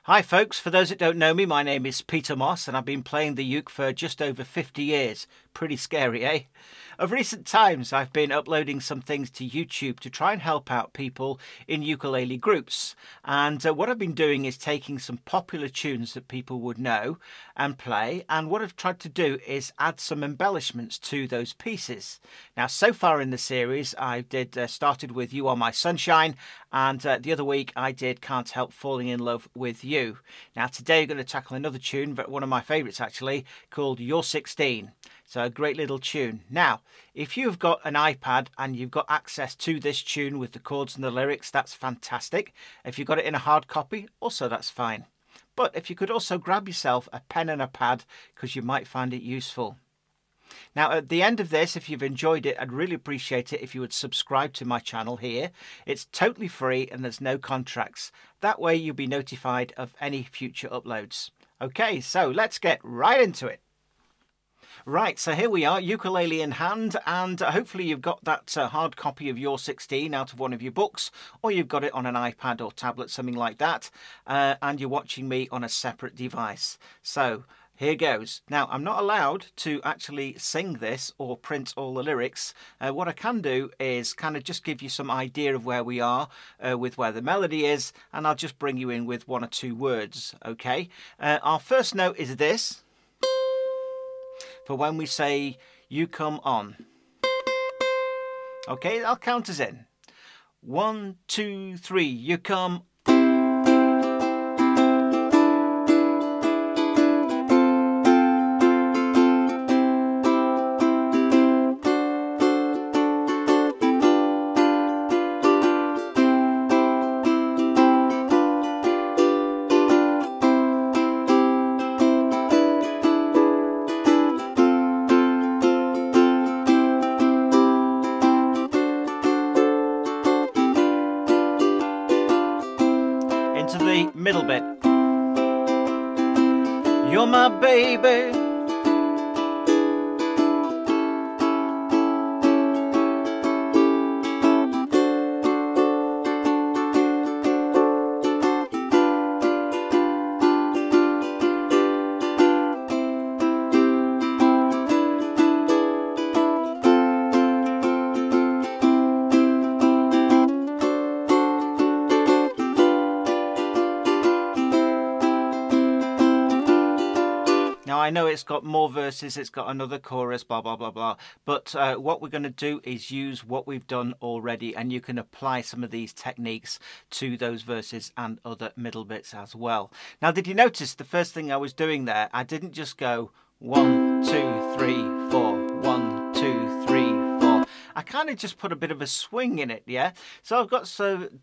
Hi folks, for those that don't know me, my name is Peter Moss and I've been playing the uke for just over 50 years. Pretty scary, eh? Of recent times I've been uploading some things to YouTube to try and help out people in ukulele groups. And what I've been doing is taking some popular tunes that people would know and play, and what I've tried to do is add some embellishments to those pieces. Now so far in the series I started with You Are My Sunshine, and the other week I did Can't Help Falling in Love with You. Now today we're going to tackle another tune, but one of my favourites actually, called You're 16. So a great little tune. Now, if you've got an iPad and you've got access to this tune with the chords and the lyrics, that's fantastic. If you've got it in a hard copy, also that's fine. But if you could also grab yourself a pen and a pad, because you might find it useful. Now at the end of this, if you've enjoyed it, I'd really appreciate it if you would subscribe to my channel here. It's totally free and there's no contracts. That way you'll be notified of any future uploads. Okay, so let's get right into it. Right, so here we are, ukulele in hand, and hopefully you've got that hard copy of You're 16 out of one of your books, or you've got it on an iPad or tablet, something like that, and you're watching me on a separate device. So here goes. Now, I'm not allowed to actually sing this or print all the lyrics. What I can do is kind of just give you some idea of where we are with where the melody is, and I'll just bring you in with one or two words, okay? Our first note is this, for when we say, you come on. Okay, I'll count us in. 1, 2, 3, you come. Into the middle bit. You're my baby. Now I know it's got more verses, it's got another chorus, blah, blah, blah, blah. But what we're going to do is use what we've done already, and you can apply some of these techniques to those verses and other middle bits as well. Now, did you notice the first thing I was doing there? I didn't just go 1, 2, 3, 4, 1, 2, 3, 4. I kind of just put a bit of a swing in it, yeah? So I've got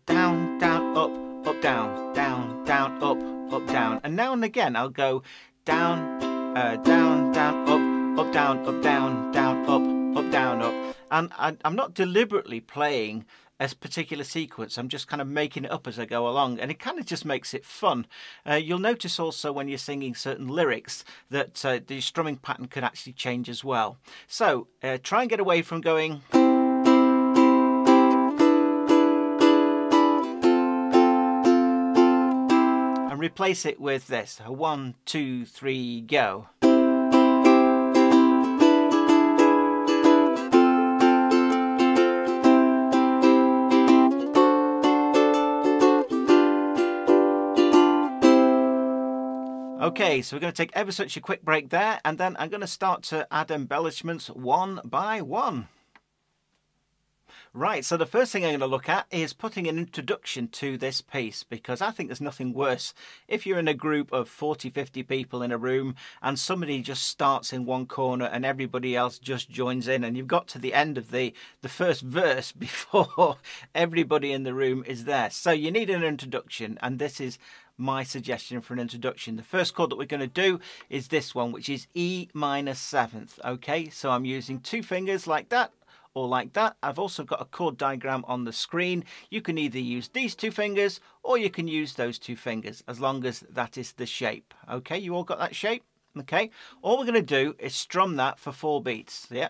down, down, up, down, down, down, up, down. And now and again I'll go down, down, down, up, down, down, down, up, down, up. And I'm not deliberately playing a particular sequence, I'm just kind of making it up as I go along, and it kind of just makes it fun. You'll notice also when you're singing certain lyrics that the strumming pattern could actually change as well. So try and get away from going and replace it with this. 1, 2, 3, go. Okay, so we're going to take ever such a quick break there, and then I'm going to start to add embellishments one by one. Right, so the first thing I'm going to look at is putting an introduction to this piece, because I think there's nothing worse if you're in a group of 40, 50 people in a room and somebody just starts in one corner and everybody else just joins in, and you've got to the end of the first verse before everybody in the room is there. So you need an introduction, and this is my suggestion for an introduction. The first chord that we're going to do is this one, which is E minor 7th. Okay, so I'm using 2 fingers like that, or like that. I've also got a chord diagram on the screen. You can either use these 2 fingers or you can use those 2 fingers, as long as that is the shape. Okay, you all got that shape? Okay, all we're going to do is strum that for 4 beats. Yeah.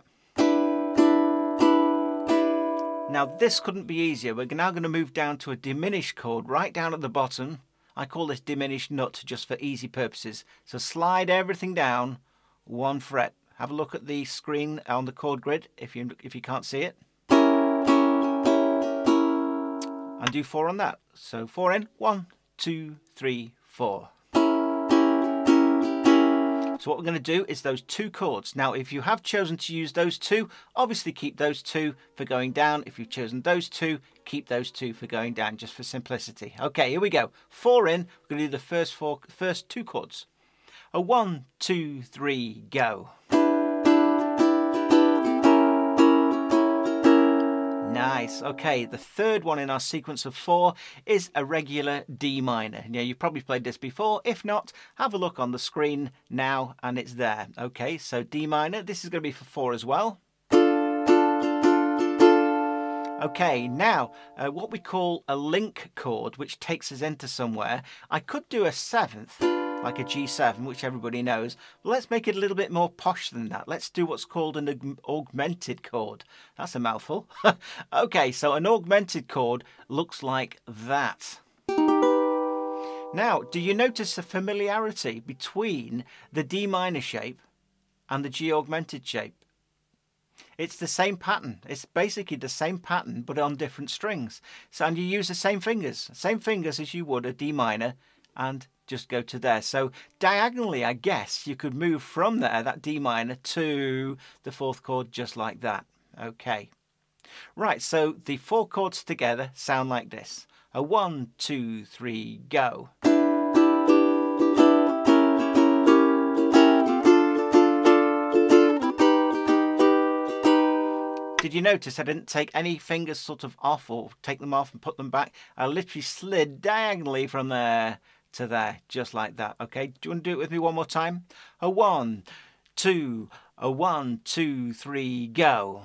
Now this couldn't be easier. We're now going to move down to a diminished chord right down at the bottom. I call this diminished nut just for easy purposes. So slide everything down 1 fret. Have a look at the screen on the chord grid if you can't see it. And do 4 on that. So 4 in, 1, 2, 3, 4. So what we're going to do is those 2 chords. Now, if you have chosen to use those 2, obviously keep those 2 for going down. If you've chosen those 2, keep those 2 for going down, just for simplicity. Okay, here we go. 4 in. We're going to do the first 2 chords. A 1, 2, 3, go. Nice. Okay, the third one in our sequence of 4 is a regular D minor. Yeah, you've probably played this before. If not, have a look on the screen now and it's there. Okay, so D minor. This is going to be for 4 as well. Okay, now what we call a link chord, which takes us into somewhere. I could do a 7th. Like a G7, which everybody knows. But let's make it a little bit more posh than that. Let's do what's called an augmented chord. That's a mouthful. Okay, so an augmented chord looks like that. Now, do you notice a familiarity between the D minor shape and the G augmented shape? It's the same pattern. It's basically the same pattern, but on different strings. So, and you use the same fingers as you would a D minor, and just go to there. So diagonally, I guess you could move from there, that D minor, to the 4th chord just like that. Okay. Right, so the 4 chords together sound like this. A 1, 2, 3, go. Did you notice I didn't take any fingers sort of off or take them off and put them back? I literally slid diagonally from there to there, just like that. Okay, do you want to do it with me one more time? A 1, 2, a 1, 2, 3, go.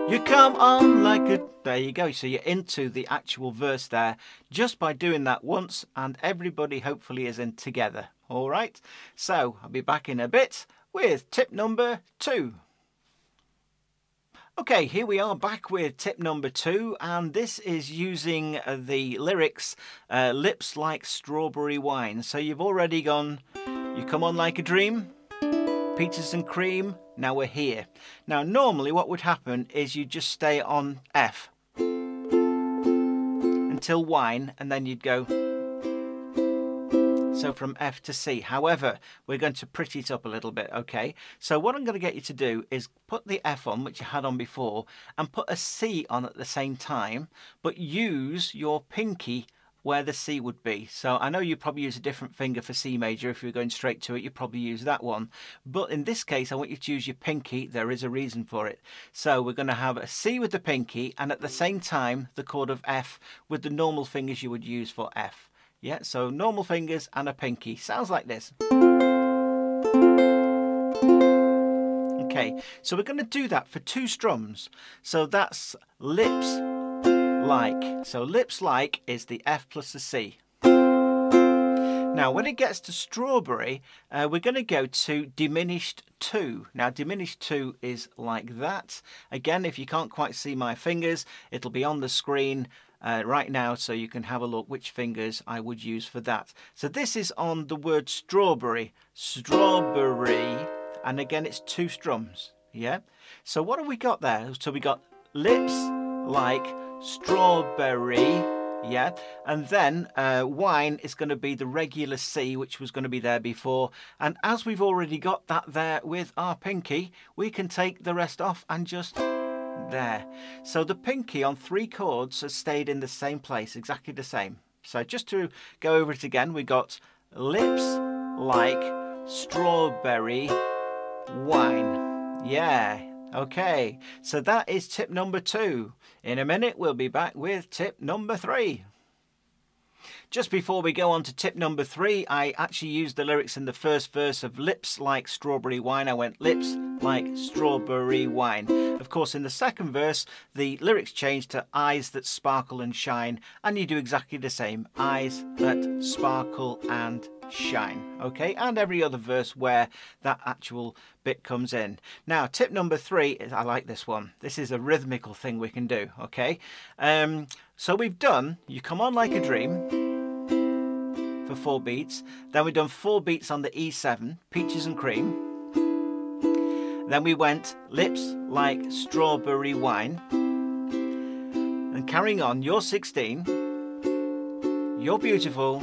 You come on like a... There you go. So you're into the actual verse there just by doing that once, and everybody hopefully is in together. All right, so I'll be back in a bit with tip number 2. Okay, here we are back with tip number 2, and this is using the lyrics, lips like strawberry wine. So you've already gone, you come on like a dream, Peaches and cream, now we're here. Now normally what would happen is you just stay on F until wine, and then you'd go, so from F to C. However, we're going to pretty it up a little bit, okay? So what I'm going to get you to do is put the F on, which you had on before, and put a C on at the same time, but use your pinky where the C would be. So I know you probably use a different finger for C major. If you're going straight to it, you probably use that one. But in this case, I want you to use your pinky. There is a reason for it. So we're going to have a C with the pinky, and at the same time, the chord of F with the normal fingers you would use for F. Yeah, so normal fingers and a pinky. Sounds like this. Okay, so we're going to do that for 2 strums. So that's lips like. So lips like is the F plus the C. Now when it gets to strawberry, we're going to go to diminished 2. Now diminished 2 is like that. Again, if you can't quite see my fingers, it'll be on the screen right now, so you can have a look which fingers I would use for that. So this is on the word strawberry, strawberry, and again it's 2 strums. Yeah, so what have we got there? So we got lips like strawberry, yeah, and then wine is going to be the regular C, which was going to be there before, and as we've already got that there with our pinky, we can take the rest off and just there. So the pinky on 3 chords has stayed in the same place, exactly the same. So just to go over it again, we got lips like strawberry wine. Yeah, okay. So that is tip number 2. In a minute, we'll be back with tip number 3. Just before we go on to tip number 3, I actually used the lyrics in the first verse of lips like strawberry wine. I went lips like strawberry wine. Of course, in the second verse, the lyrics changed to eyes that sparkle and shine, and you do exactly the same. Eyes that sparkle and shine, okay, and every other verse where that actual bit comes in. Now, tip number 3 is, I like this one. This is a rhythmical thing we can do, okay. So we've done You Come On Like a Dream for 4 beats. Then we've done 4 beats on the E7, Peaches and Cream. Then we went Lips Like Strawberry Wine. And carrying on, You're 16, You're Beautiful,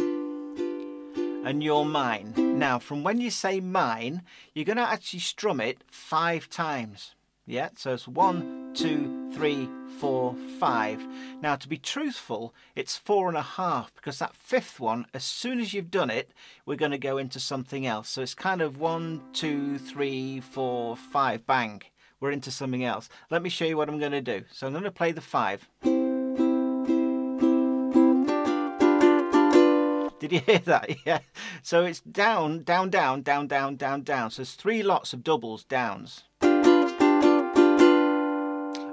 and You're Mine. Now, from when you say mine, you're going to actually strum it 5 times. Yeah, so it's 1, 2, 3, 4, 5. Now, to be truthful, it's 4.5, because that 5th one, as soon as you've done it, we're going to go into something else. So it's kind of 1, 2, 3, 4, 5, bang. We're into something else. Let me show you what I'm going to do. So I'm going to play the 5. Did you hear that? Yeah. So it's down, down, down, down, down, down, down. So there's 3 lots of doubles, downs.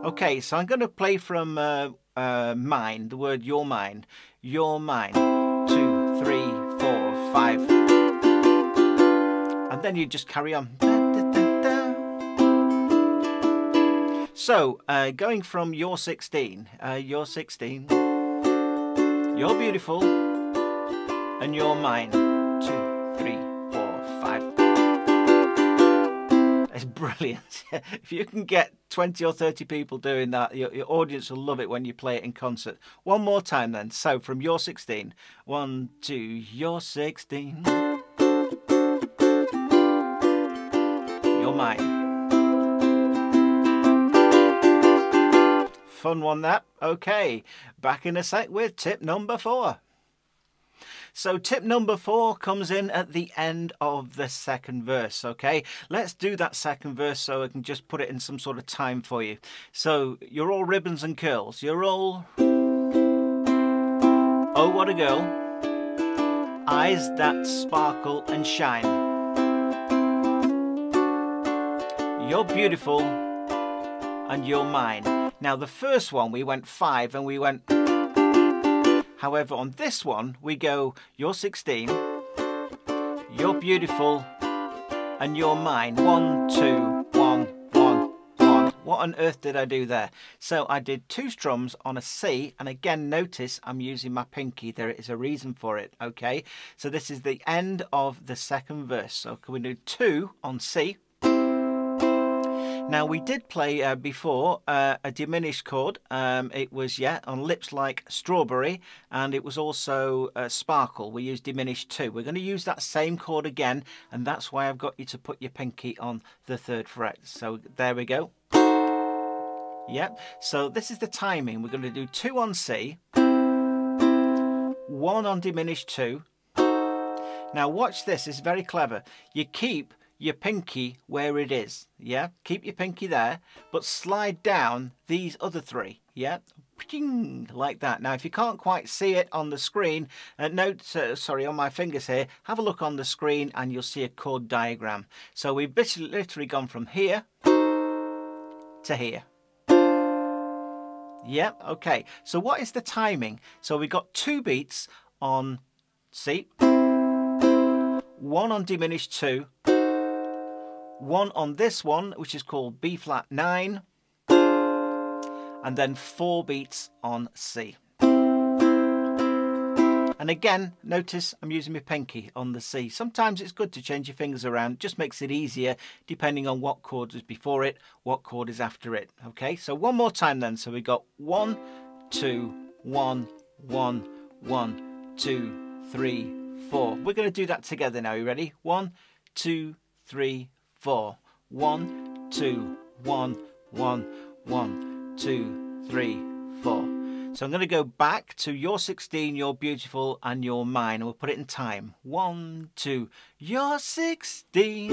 Okay, so I'm going to play from mine, the word You're Mine. You're Mine. 2, 3, 4, 5. And then you just carry on. So, going from You're 16. You're 16. You're Beautiful. And You're Mine. 2, 3, 4, 5. It's brilliant. If you can get 20 or 30 people doing that, your audience will love it when you play it in concert. One more time then. So from You're 16. 1, 2, You're 16. You're Mine. Fun one that. Okay, back in a sec with tip number 4. So tip number 4 comes in at the end of the 2nd verse, okay? Let's do that 2nd verse so I can just put it in some sort of time for you. So, you're all ribbons and curls. You're all... Oh, what a girl. Eyes that sparkle and shine. You're beautiful and you're mine. Now, the first one, we went 5 and we went... However, on this one, we go, You're 16, You're Beautiful, and You're Mine. 1, 2, 1, 1, 1. What on earth did I do there? So I did 2 strums on a C, and again, notice I'm using my pinky. There is a reason for it, okay? So this is the end of the 2nd verse. So can we do 2 on C? Now, we did play before a diminished chord. It was, on Lips Like Strawberry, and it was also Sparkle. We used diminished 2. We're going to use that same chord again, and that's why I've got you to put your pinky on the 3rd fret. So there we go. Yep. So this is the timing. We're going to do 2 on C, 1 on diminished 2. Now, watch this. It's very clever. You keep your pinky where it is, yeah? Keep your pinky there, but slide down these other 3, yeah? Like that. Now, if you can't quite see it on the screen, on my fingers here, have a look on the screen and you'll see a chord diagram. So we've literally gone from here to here. Yeah, okay. So what is the timing? So we've got 2 beats on C, 1 on diminished 2, 1 on this one, which is called B flat 9, and then 4 beats on C. And again, notice I'm using my pinky on the C. Sometimes it's good to change your fingers around, just makes it easier depending on what chord is before it, what chord is after it. Okay, so one more time then. So we got 1, 2, 1, 1, 1, 2, 3, 4. We're going to do that together now. You ready? 1, 2, 3, 4. 1, 2, 1, 1, 1, 2, 3, 4. So I'm going to go back to You're 16, You're Beautiful, and You're Mine, and we'll put it in time. 1, 2. You're 16,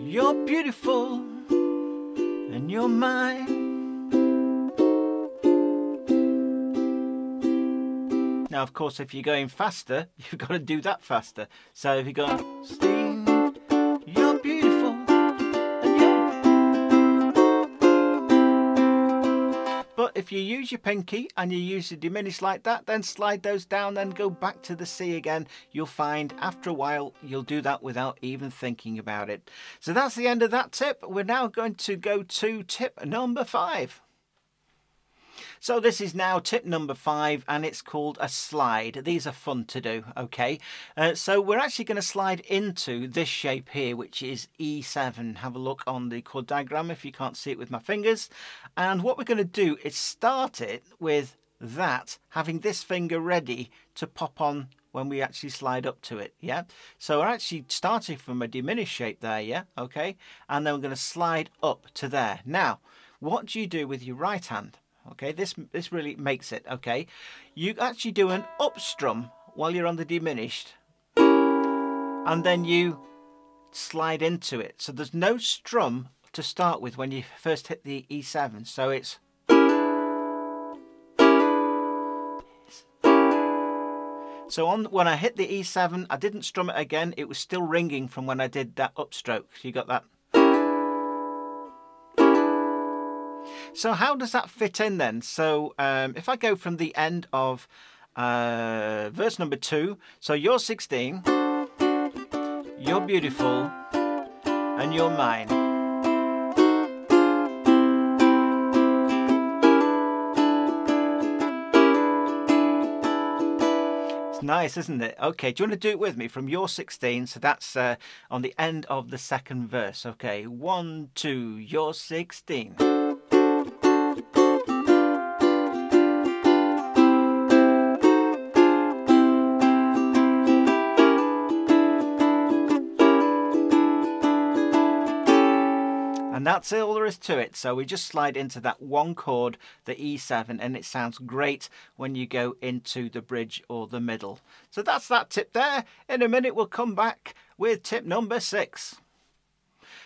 You're Beautiful, and You're Mine. Now, of course, if you're going faster, you've got to do that faster. So if you go, 16, you're beautiful, and you're... But if if you use your pinky and you use the diminished like that, then slide those down, then go back to the C again. You'll find after a while you'll do that without even thinking about it. So that's the end of that tip. We're now going to go to tip number 5. So this is now tip number 5, and it's called a slide. These are fun to do, okay? So we're actually going to slide into this shape here, which is E7. Have a look on the chord diagram if you can't see it with my fingers. And what we're going to do is start it with that, having this finger ready to pop on when we actually slide up to it, yeah? So we're actually starting from a diminished shape there, yeah? Okay? And then we're going to slide up to there. Now, what do you do with your right hand? Okay, this really makes it, okay? You actually do an up strum while you're on the diminished, and then you slide into it. So there's no strum to start with when you first hit the E7. So it's... So when I hit the E7, I didn't strum it again. It was still ringing from when I did that upstroke. So you got that. So how does that fit in then? So if I go from the end of verse number 2, so you're 16, you're beautiful, and you're mine. It's nice, isn't it? Okay, do you want to do it with me from you're 16? So that's on the end of the second verse. Okay, 1, 2, you're 16. And that's all there is to it. So we just slide into that one chord, the E7, and it sounds great when you go into the bridge or the middle. So that's that tip there. In a minute we'll come back with tip number 6.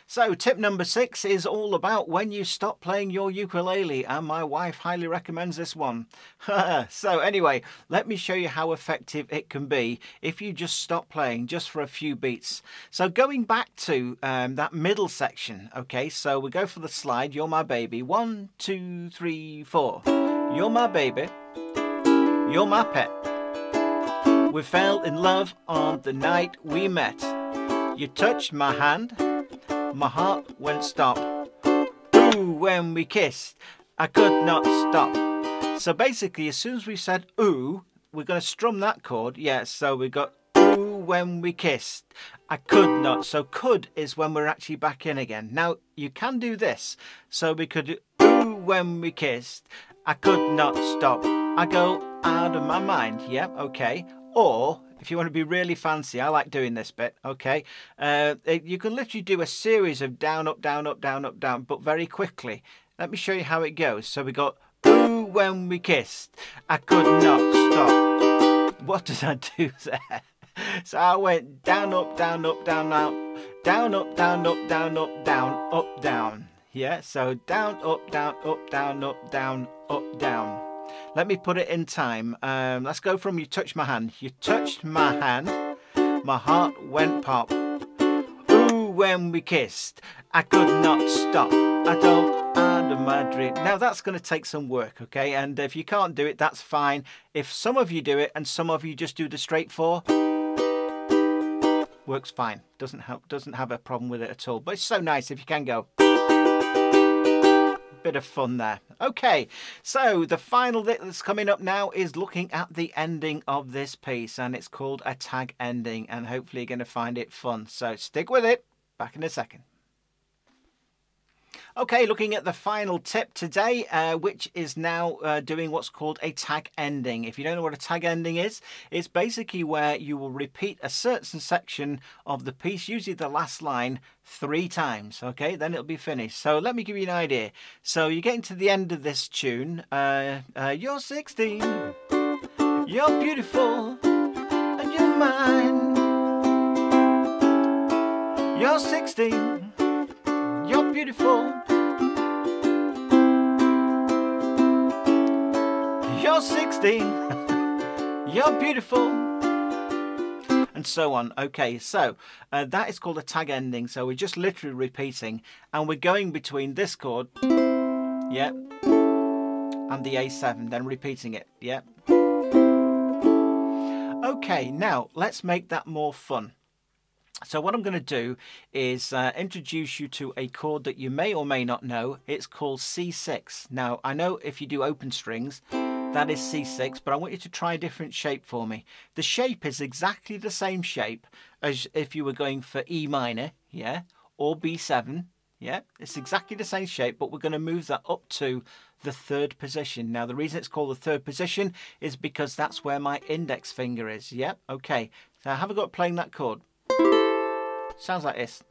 So tip number 6 is all about when you stop playing your ukulele, and my wife highly recommends this one. So anyway, let me show you how effective it can be if you just stop playing just for a few beats. So going back to that middle section, okay, so we go for the slide, you're my baby, 1, 2, 3, 4. You're my baby, you're my pet. We fell in love on the night we met. You touched my hand, my heart went stop. Ooh, when we kissed, I could not stop. So basically, as soon as we said ooh, we're going to strum that chord. Yeah, so we got ooh, when we kissed, I could not. So could is when we're actually back in again. Now, you can do this. So we could do ooh, when we kissed, I could not stop. I go out of my mind. Yeah, okay. Or if you want to be really fancy, I like doing this bit, okay? You can literally do a series of down, up, down, up, down, up, down, but very quickly. Let me show you how it goes. So we got, ooh, when we kissed, I could not stop. What did I do there? So I went down, up, down, up, down, down, down, up, down, up, down, up, down, up, down. Yeah, so down, up, down, up, down, up, down, up, down. Let me put it in time. Let's go from you touched my hand. You touched my hand, my heart went pop. Ooh, when we kissed, I could not stop. I don't out of my dream. Now that's going to take some work, okay? And if you can't do it, that's fine. If some of you do it and some of you just do the straight 4, works fine. Doesn't have a problem with it at all. But it's so nice if you can go. Bit of fun there. Okay, so the final bit that's coming up now is looking at the ending of this piece, and it's called a tag ending, and hopefully you're going to find it fun. So stick with it. Back in a second. Okay, looking at the final tip today, which is now doing what's called a tag ending. If you don't know what a tag ending is, it's basically where you will repeat a certain section of the piece, usually the last line, 3 times. Okay, then it'll be finished. So let me give you an idea. So you're getting to the end of this tune. You're 16, you're beautiful, and you're mine. You're 16. You're beautiful. You're 16. You're beautiful. And so on. Okay, so that is called a tag ending. So we're just literally repeating, and we're going between this chord, yeah, and the A7, then repeating it. Yeah. Okay, now let's make that more fun. So what I'm going to do is introduce you to a chord that you may or may not know. It's called C6. Now, I know if you do open strings, that is C6, but I want you to try a different shape for me. The shape is exactly the same shape as if you were going for E minor, yeah, or B7, yeah. It's exactly the same shape, but we're going to move that up to the third position. Now, the reason it's called the third position is because that's where my index finger is, yeah. Okay, so have a go at playing that chord. Sounds like this.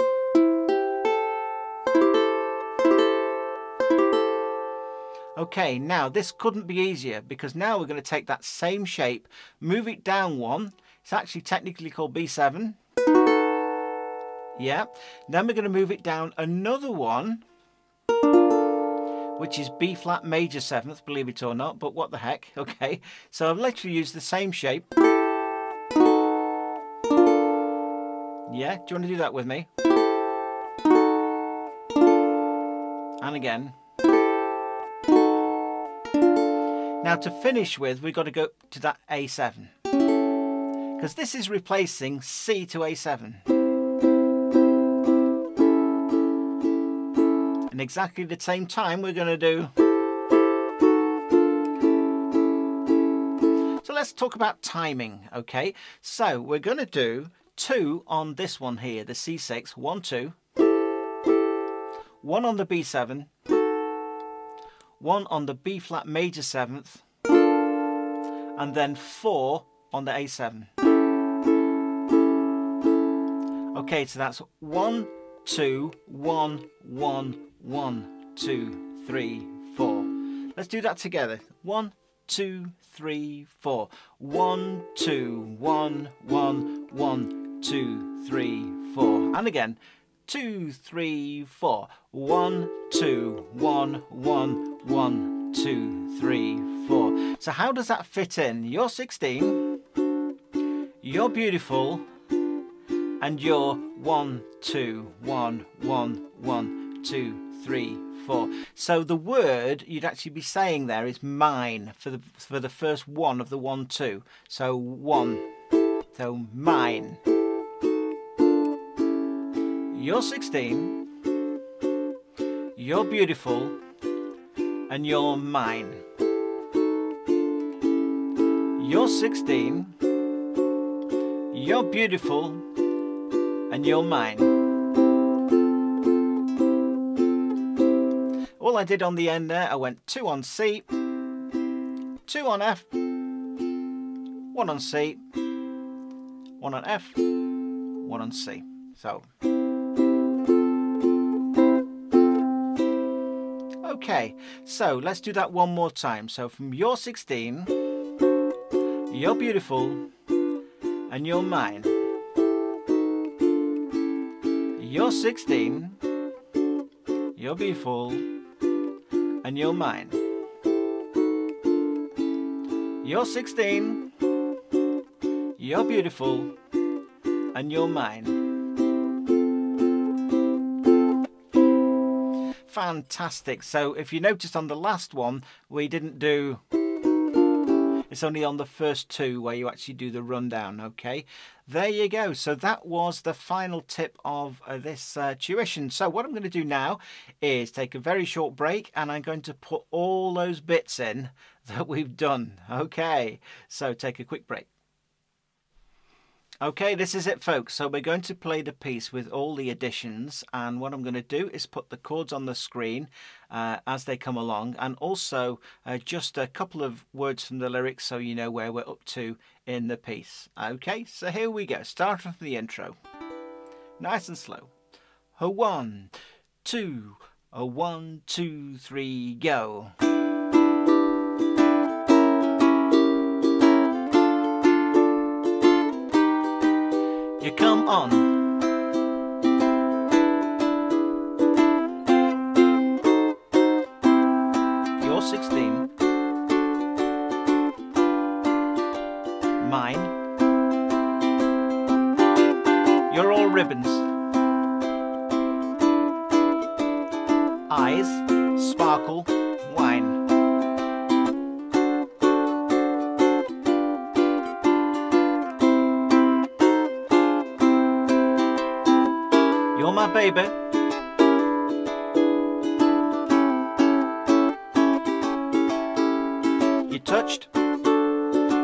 Okay, now this couldn't be easier because now we're going to take that same shape, move it down one. It's actually technically called B7. Yeah. Then we're going to move it down another one, which is B flat major 7th, believe it or not, but what the heck. Okay, so I've literally used the same shape. Yeah, do you want to do that with me? And again. Now to finish with, we've got to go to that A7. Because this is replacing C to A7. And exactly the same time we're going to do. So let's talk about timing, okay? So we're going to do 2 on this one here, the C6, 1, 2, 1 on the B7, 1 on the B flat major 7th, and then 4 on the A7. Okay, so that's 1, 2, 1, 1, 1, 2, 3, 4. Let's do that together. 1, 2, 3, 4. 1, 2, 1, 1, 1, 2, 3, 4. And again. 2, 3, 4. 1, 2, 1, 1, 1, 2, 3, 4. So how does that fit in? You're 16, you're beautiful, and you're 1, 2, 1, 1, 1, 2, 3, 4. So the word you'd actually be saying there is mine for the first one of the 1, 2. So 1. So mine. You're 16, you're beautiful, and you're mine. You're 16, you're beautiful, and you're mine. All I did on the end there, I went 2 on C, 2 on F, 1 on C, 1 on F, 1 on C. So. Okay, so let's do that one more time. So from you're 16, you're beautiful, and you're mine. You're 16, you're beautiful, and you're mine. You're 16, you're beautiful, and you're mine. Fantastic. So if you noticed on the last one, we didn't do, it's only on the first 2 where you actually do the rundown, okay? There you go. So that was the final tip of this tuition. So what I'm going to do now is take a very short break, and I'm going to put all those bits in that we've done. Okay, so take a quick break. Okay, this is it, folks. So we're going to play the piece with all the additions, and what I'm going to do is put the chords on the screen as they come along, and also just a couple of words from the lyrics so you know where we're up to in the piece. Okay, so here we go. Starting from the intro. Nice and slow. A 1, 2, a 1, 2, 3, go. You come on. You're 16. Mine. You're all ribbons. Eyes, sparkle, wine. You're my baby. You touched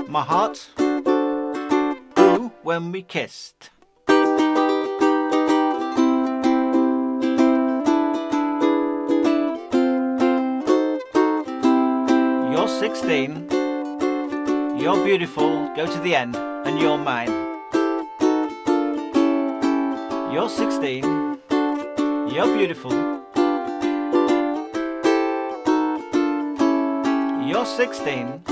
my heart, ooh, when we kissed. You're 16, you're beautiful, go to the end, and you're mine. You're 16, you're beautiful. You're 16.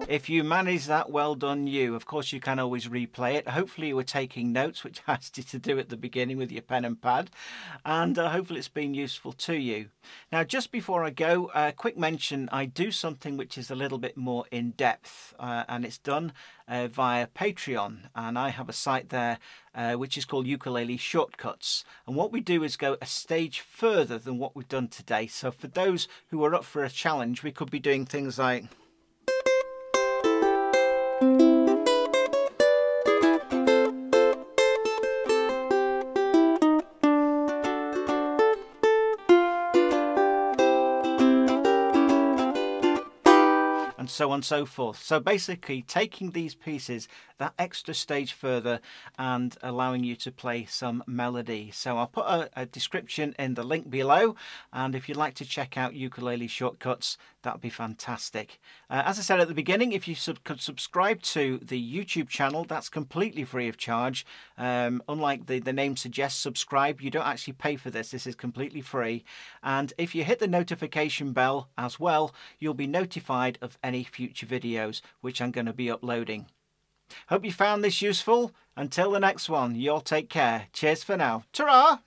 If you manage that, well done you. Of course, you can always replay it. Hopefully you were taking notes, which I asked you to do at the beginning with your pen and pad. And hopefully it's been useful to you. Now, just before I go, a quick mention, I do something which is a little bit more in depth. And it's done via Patreon. And I have a site there which is called Ukulele Shortcuts. And what we do is go a stage further than what we've done today. So for those who are up for a challenge, we could be doing things like... and so on and so forth. So basically taking these pieces that extra stage further and allowing you to play some melody. So I'll put a description in the link below, and if you'd like to check out Ukulele Shortcuts, that'd be fantastic. As I said at the beginning, if you could subscribe to the YouTube channel, that's completely free of charge. Unlike the name suggests, subscribe, you don't actually pay for this. This is completely free. And if you hit the notification bell as well, you'll be notified of any future videos which I'm going to be uploading. Hope you found this useful. Until the next one, you all take care. Cheers for now. Ta-ra!